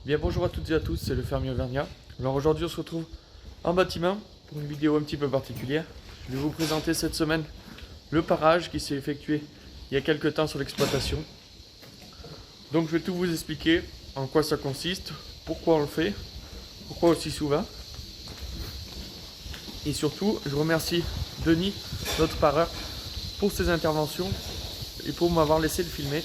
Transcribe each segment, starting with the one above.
Bien bonjour à toutes et à tous, c'est le fermier Auvergnat. Alors aujourd'hui on se retrouve en bâtiment pour une vidéo un petit peu particulière. Je vais vous présenter cette semaine le parage qui s'est effectué il y a quelques temps sur l'exploitation. Donc je vais tout vous expliquer en quoi ça consiste, pourquoi on le fait, pourquoi aussi souvent. Et surtout je remercie Denis, notre pareur, pour ses interventions et pour m'avoir laissé le filmer.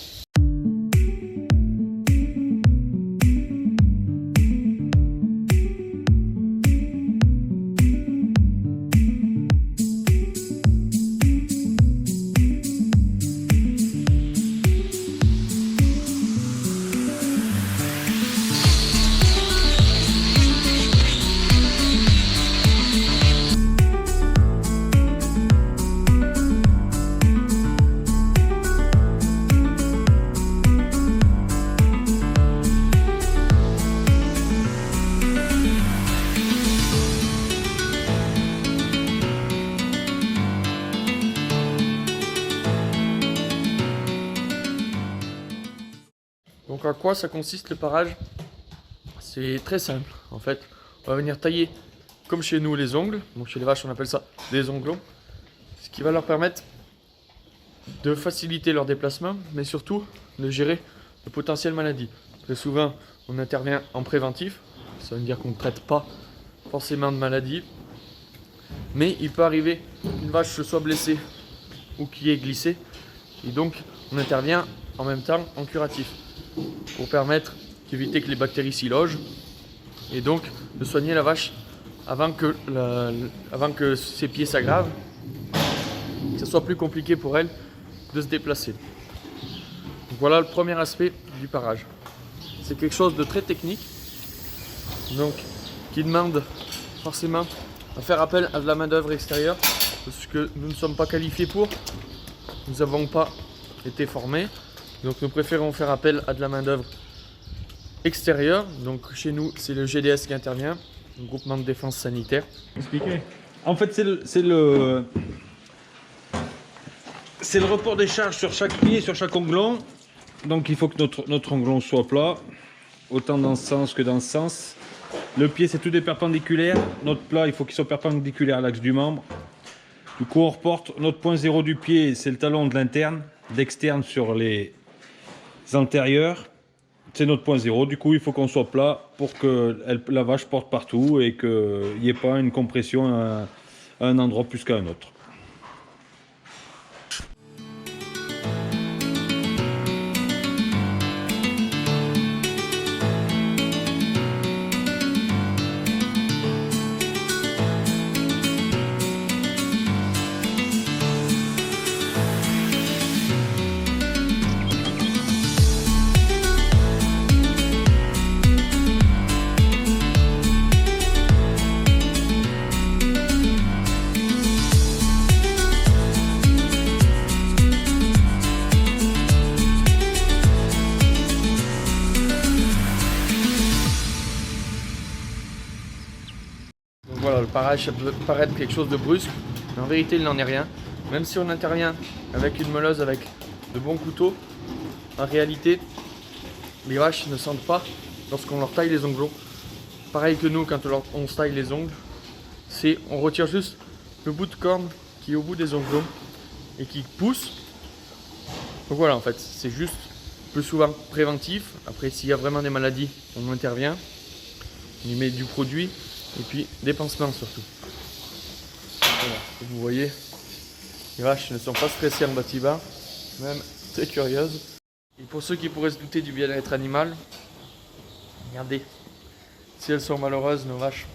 Donc à quoi ça consiste le parage? C'est très simple en fait. On va venir tailler comme chez nous les ongles. Donc chez les vaches on appelle ça des onglons. Ce qui va leur permettre de faciliter leur déplacement, mais surtout de gérer de potentielles maladies. Très souvent on intervient en préventif. Ça veut dire qu'on ne traite pas forcément de maladies. Mais il peut arriver qu'une vache se soit blessée ou qu'il y ait glissé. Et donc on intervient en même temps en curatif, pour permettre d'éviter que les bactéries s'y logent et donc de soigner la vache avant que ses pieds s'aggravent, que ce soit plus compliqué pour elle de se déplacer. Donc voilà le premier aspect du parage. C'est quelque chose de très technique, donc qui demande forcément à faire appel à de la main d'œuvre extérieure, parce que nous ne sommes pas qualifiés pour, nous n'avons pas été formés. Donc nous préférons faire appel à de la main d'œuvre extérieure. Donc chez nous c'est le GDS qui intervient, le groupement de défense sanitaire. Expliquez. En fait c'est le report des charges sur chaque pied, sur chaque onglon. Donc il faut que notre onglon soit plat, autant dans ce sens que dans ce sens. Le pied c'est tout des perpendiculaires. Notre plat il faut qu'il soit perpendiculaire à l'axe du membre. Du coup on reporte notre point zéro du pied, c'est le talon de l'interne, d'externe sur les antérieurs, c'est notre point zéro. Du coup il faut qu'on soit plat pour que la vache porte partout et qu'il n'y ait pas une compression à un endroit plus qu'à un autre. Voilà, le parage, ça peut paraître quelque chose de brusque, mais en vérité il n'en est rien. Même si on intervient avec une meuleuse, avec de bons couteaux, en réalité, les vaches ne sentent pas lorsqu'on leur taille les onglons. Pareil que nous, quand on se taille les ongles, on retire juste le bout de corne qui est au bout des onglons et qui pousse. Donc voilà, en fait, c'est juste plus souvent préventif. Après, s'il y a vraiment des maladies, on intervient, on y met du produit. Et puis des pansements surtout. Voilà, vous voyez, les vaches ne sont pas stressées en bâtiment, même très curieuses. Et pour ceux qui pourraient se douter du bien-être animal, regardez, si elles sont malheureuses, nos vaches,